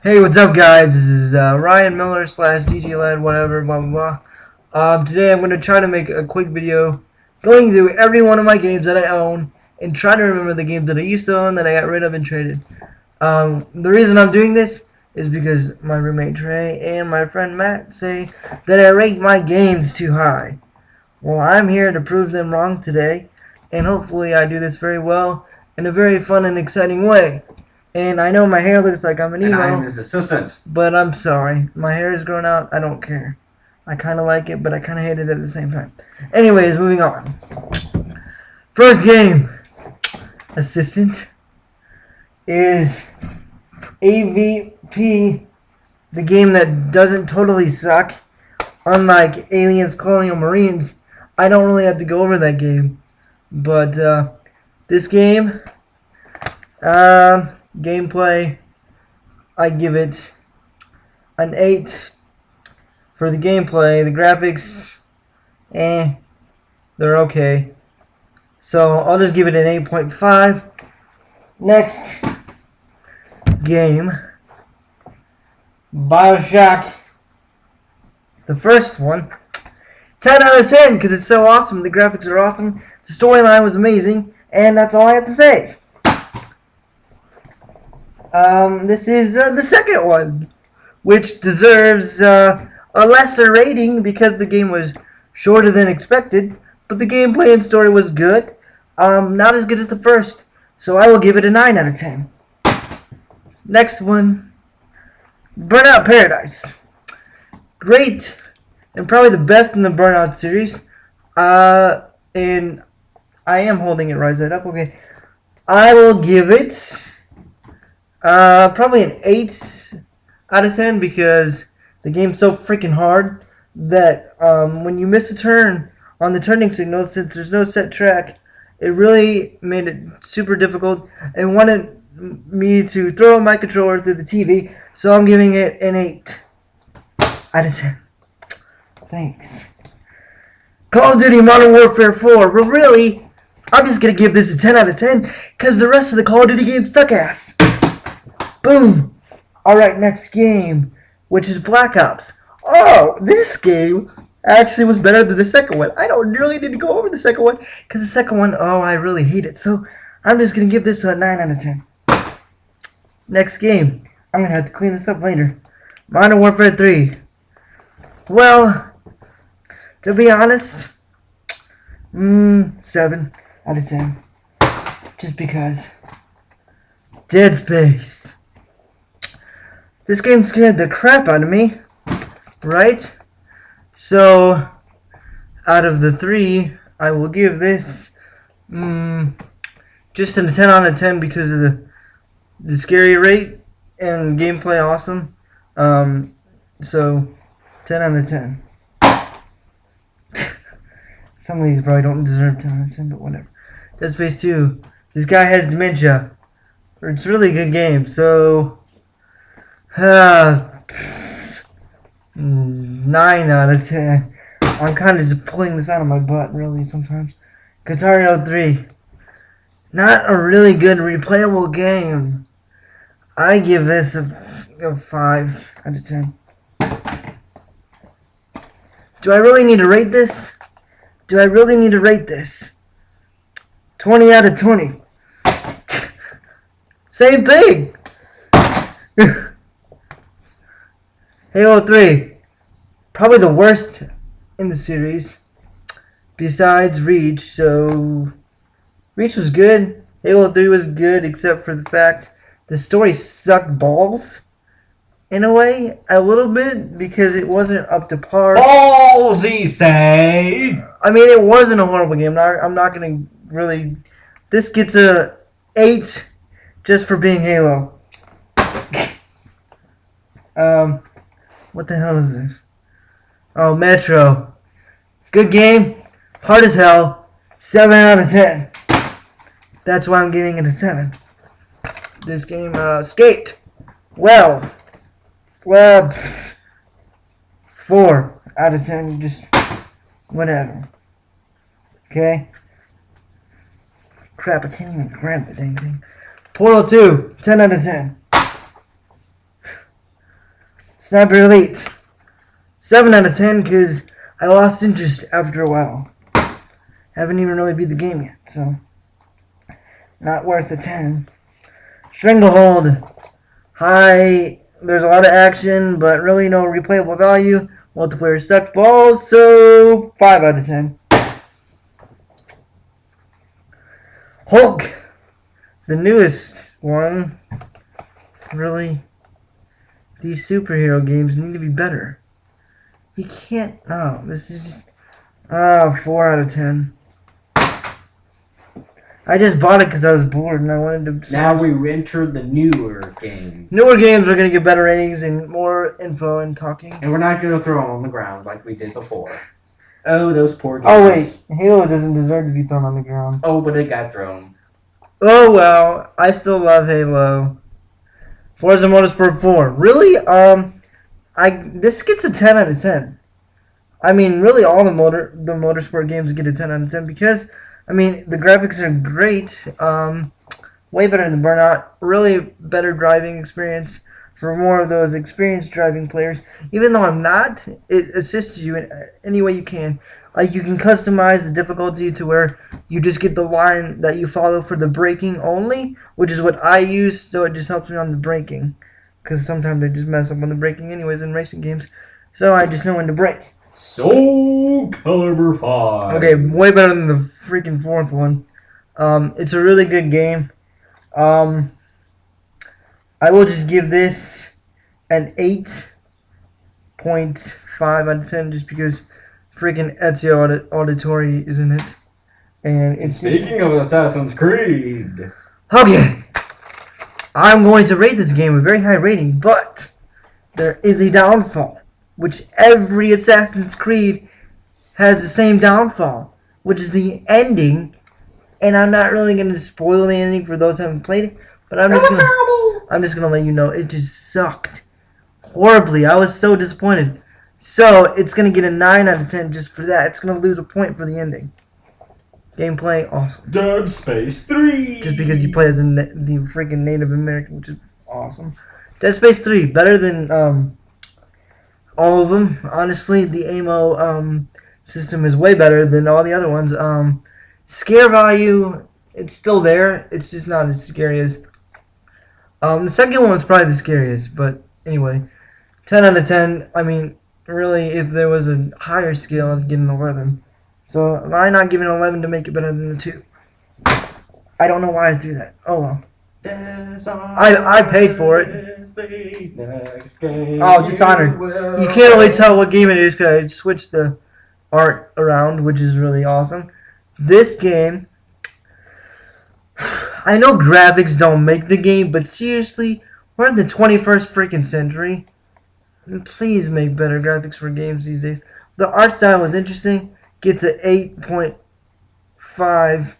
Hey, what's up, guys? This is Ryan Miller slash DJ Lad, whatever, blah blah blah. Today I'm going to try to make a quick video going through every one of my games that I own and try to remember the games that I used to own that I got rid of and traded. The reason I'm doing this is because my roommate Trey and my friend Matt say that I rank my games too high. Well, I'm here to prove them wrong today, and hopefully I do this very well in a very fun and exciting way. And I know my hair looks like I'm an And emo, I'm his assistant. but I'm sorry. My hair is growing out. I don't care. I kind of like it, but I kind of hate it at the same time. Anyways, moving on. First game, assistant, is AVP, the game that doesn't totally suck. Unlike Aliens Colonial Marines, I don't really have to go over that game. But this game, gameplay, I give it an 8 for the gameplay. The graphics, they're okay. So I'll just give it an 8.5. Next game, Bioshock, the first one. 10 out of 10 because it's so awesome. The graphics are awesome. The storyline was amazing. And that's all I have to say. This is the second one, which deserves a lesser rating because the game was shorter than expected, but the gameplay and story was good. Not as good as the first, so I will give it a 9 out of 10. Next one, Burnout Paradise. Great, and probably the best in the Burnout series. And I am holding it right side up. Okay, I will give it probably an 8 out of 10 because the game's so freaking hard that when you miss a turn on the turning signal, since there's no set track, it really made it super difficult and wanted me to throw my controller through the TV, so I'm giving it an 8 out of 10. Thanks. Call of Duty Modern Warfare 4. But really, I'm just going to give this a 10 out of 10 because the rest of the Call of Duty games suck ass. Boom! Alright, next game, which is Black Ops. Oh, this game actually was better than the second one. I don't really need to go over the second one, because the second one, oh, I really hate it. So, I'm just going to give this a 9 out of 10. Next game. I'm going to have to clean this up later. Modern Warfare 3. Well, to be honest, 7 out of 10. Just because. Dead Space. This game scared the crap out of me, right? So, out of the 3, I will give this just a 10 out of 10 because of the scary rate and gameplay awesome. So, 10 out of 10. Some of these probably don't deserve 10 out of 10, but whatever. Dead Space 2. This guy has dementia. It's a really good game, so 9 out of 10. I'm kind of just pulling this out of my butt, really, sometimes. Guitar Hero 3. Not a really good replayable game. I give this a 5 out of 10. Do I really need to rate this? 20 out of 20. Same thing. Halo 3. Probably the worst in the series. Besides Reach. So, Reach was good. Halo 3 was good, except for the fact the story sucked balls. In a way, a little bit, because it wasn't up to par. Ballsy say. I mean, it wasn't a horrible game. I'm not going to really... This gets a 8 just for being Halo. What the hell is this? Oh, Metro. Good game. Hard as hell. 7 out of 10. That's why I'm giving it a 7. This game, Skate. Well, 4 out of 10. Just whatever. Okay? Crap, I can't even grab the dang thing. Portal 2, 10 out of 10. Sniper Elite. 7 out of 10 because I lost interest after a while. Haven't even really beat the game yet, so not worth a 10. Stranglehold. High. There's a lot of action, but really no replayable value. Multiplayer sucked balls, so 5 out of 10. Hulk. The newest one. Really, these superhero games need to be better. You can't. Oh, this is just. 4 out of 10. I just bought it because I was bored and I wanted to. Now we enter the newer games. Newer games are going to get better ratings and more info and talking. And we're not going to throw them on the ground like we did before. Oh, those poor games. Oh, wait. Halo doesn't deserve to be thrown on the ground. Oh, but it got thrown. Oh, well. I still love Halo. Forza Motorsport 4. Really? This gets a 10 out of 10. I mean, really, all the motorsport games get a 10 out of 10 because, I mean, the graphics are great. Way better than Burnout. Really better driving experience for more of those experienced driving players. Even though I'm not, it assists you in any way you can. Like, you can customize the difficulty to where you just get the line that you follow for the braking only, which is what I use, so it just helps me on the braking. Because sometimes I just mess up on the braking anyways in racing games. So I just know when to brake. Soul Calibur 5. Okay, way better than the freaking fourth one. It's a really good game. I will just give this an 8.5 out of 10 just because freaking Ezio Auditore is in it. And it's Speaking of Assassin's Creed. Okay. I'm going to rate this game a very high rating, but there is a downfall, which every Assassin's Creed has the same downfall, which is the ending. And I'm not really going to spoil the ending for those who haven't played it, but I'm just going to let you know it just sucked horribly. I was so disappointed. So it's going to get a 9 out of 10 just for that. It's going to lose a point for the ending. Gameplay, awesome. Dead Space 3. Just because you play as the freaking Native American, which is awesome. Dead Space 3, better than all of them. Honestly, the ammo system is way better than all the other ones. Scare value, it's still there. It's just not as scary as... the second one's probably the scariest, but anyway. 10 out of 10. I mean, really, if there was a higher scale, I'd give it an 11. So, why not give it an 11 to make it better than the 2? I don't know why I threw that. Oh, well. I paid for it. Oh, Dishonored. You can't really tell what game it is because I switched the art around, which is really awesome. This game, I know graphics don't make the game, but seriously, we're in the 21st freaking century. Please make better graphics for games these days. The art style was interesting. Gets an 8.5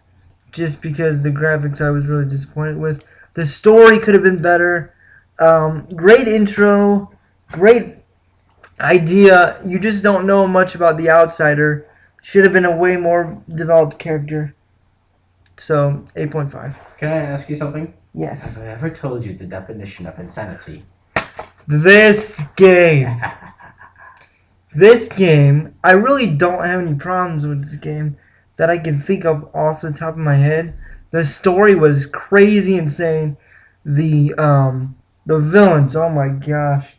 just because the graphics I was really disappointed with. The story could have been better. Great intro. Great idea. You just don't know much about the outsider. Should have been a way more developed character. So, 8.5. Can I ask you something? Yes. Have I ever told you the definition of insanity? This game. This game, I really don't have any problems with this game that I can think of off the top of my head. The story was crazy insane. The villains, oh my gosh.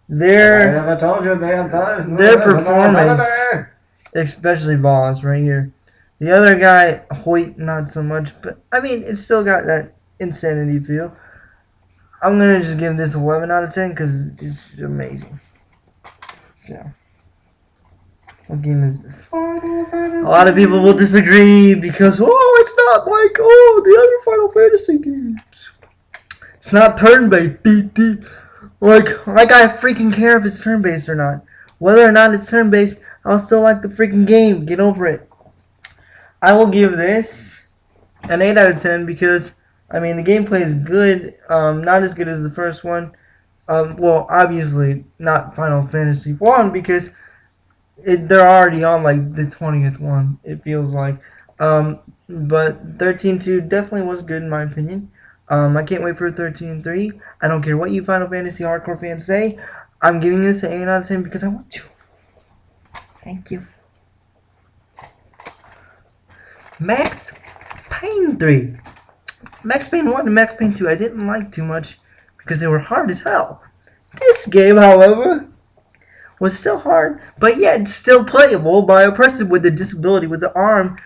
I never told you they had time. Their performance, especially Boss right here. The other guy, Hoyt, not so much, but I mean, it's still got that insanity feel. I'm going to just give this 11 out of 10 because it's amazing. So, what game is this? A lot of people will disagree because, oh, it's not like, the other Final Fantasy games. It's not turn-based. Like I freaking care if it's turn-based or not. Whether or not it's turn-based, I'll still like the freaking game. Get over it. I will give this an 8 out of 10 because, I mean, the gameplay is good. Not as good as the first one. Well, obviously not Final Fantasy 1 because they're already on like the 20th one, it feels like. But 13.2 definitely was good in my opinion. I can't wait for 13.3. I don't care what you Final Fantasy hardcore fans say. I'm giving this an 8 out of 10 because I want to. Thank you. Max Payne 3. Max Payne 1 and Max Payne 2 I didn't like too much because they were hard as hell. This game, however, was still hard, but yet still playable by a person with a disability, with an arm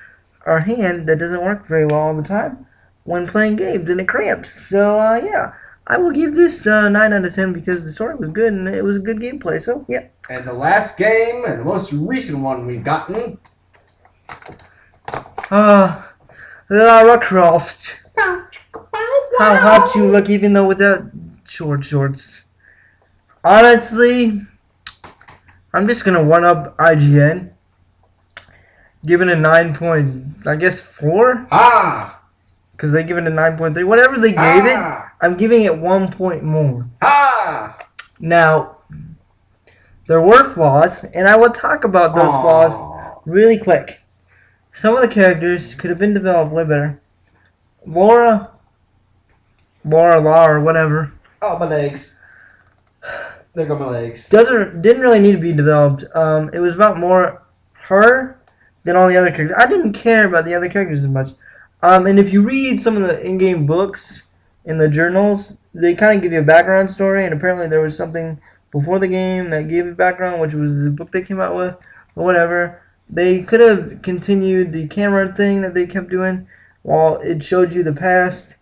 or hand that doesn't work very well all the time when playing games and it cramps. So, yeah, I will give this 9 out of 10 because the story was good and it was a good gameplay. So, yeah. And the last game, and the most recent one we've gotten. Lara Croft. How hot you look even though without shorts. Honestly, I'm just gonna one up IGN. Give it a 9.4. Because they give it a 9.3. Whatever they gave it, I'm giving it 1 point more. Now, there were flaws, and I will talk about those flaws really quick. Some of the characters could have been developed way better. Laura, whatever. Oh, my legs. There go my legs. Didn't really need to be developed. It was about more her than all the other characters. I didn't care about the other characters as much. And if you read some of the in-game books in the journals, they kind of give you a background story, and apparently there was something before the game that gave it background, which was the book they came out with, or whatever. They could have continued the camera thing that they kept doing while it showed you the past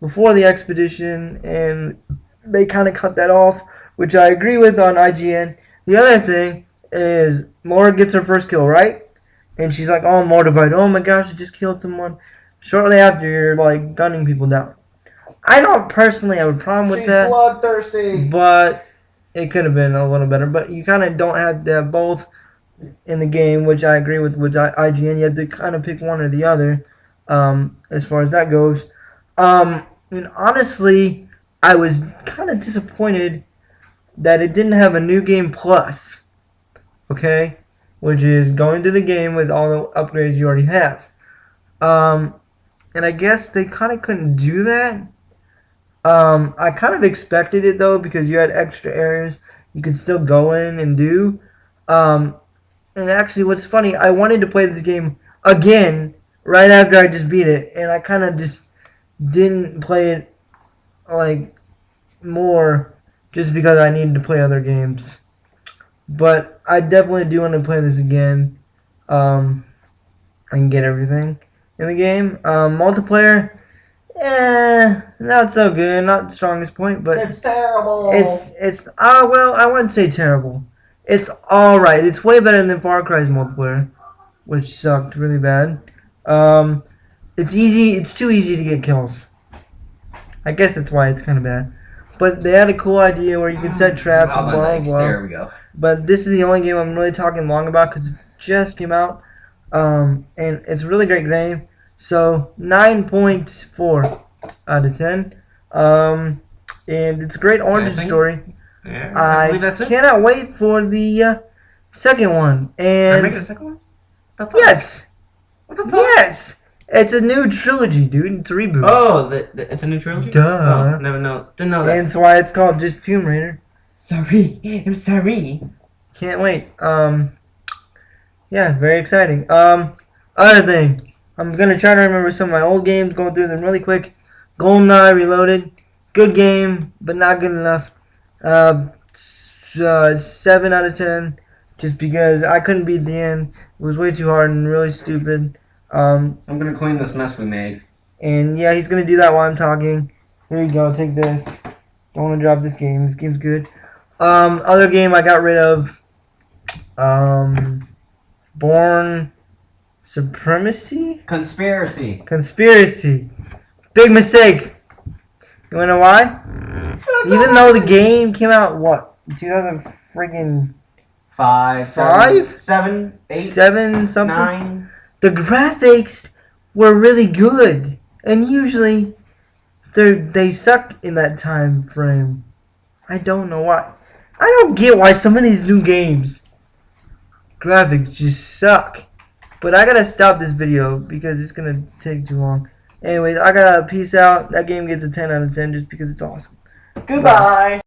before the expedition, and they kind of cut that off, which I agree with on IGN. The other thing is Laura gets her first kill, right? And she's like all mortified. Oh my gosh, I just killed someone. Shortly after, you're like gunning people down. I don't personally have a problem with that. She's bloodthirsty. But it could have been a little better. But you kind of don't have to have both in the game, which I agree with IGN. You have to kind of pick one or the other as far as that goes. And honestly, I was kind of disappointed that it didn't have a new game plus. Okay? Which is going to the game with all the upgrades you already have. And I guess they kind of couldn't do that. I kind of expected it though because you had extra areas you could still go in and do. And actually, what's funny, I wanted to play this game again right after I just beat it, and I kind of just didn't play it like more just because I needed to play other games. But I definitely do want to play this again and get everything in the game. Multiplayer, not so good, not the strongest point, but it's terrible. It's well, I wouldn't say terrible. It's alright. It's way better than Far Cry's multiplayer, which sucked really bad. It's easy. It's too easy to get kills. I guess that's why it's kind of bad. But they had a cool idea where you can set traps and blah, blah, blah. There we go. But this is the only game I'm really talking long about because it just came out. And it's a really great game. So, 9.4 out of 10. And it's a great origin story. Yeah, I believe that's it. Cannot wait for the second one. Are you making a second one? Yes. What the fuck? Yes. It's a new trilogy, dude. It's a reboot. Oh, it's a new trilogy? Duh. Oh, didn't know that. And that's why it's called just Tomb Raider. Sorry. I'm sorry. Can't wait. Yeah, very exciting. Other thing. I'm going to try to remember some of my old games, going through them really quick. GoldenEye Reloaded. Good game, but not good enough. 7 out of 10. Just because I couldn't beat the end. It was way too hard and really stupid. I'm going to clean this mess we made. And yeah, he's going to do that while I'm talking. Here you go, take this. Don't want to drop this game. This game's good. Other game I got rid of. Born Supremacy? Conspiracy. Big mistake. You wanna know why? Even though the game came out, what? 2000 freaking... 5? 7? 8? 7 something? 9? The graphics were really good. And usually, they suck in that time frame. I don't know why. I don't get why some of these new games graphics just suck. But I gotta stop this video because it's gonna take too long. Anyways, I gotta peace out. That game gets a 10 out of 10 just because it's awesome. Goodbye.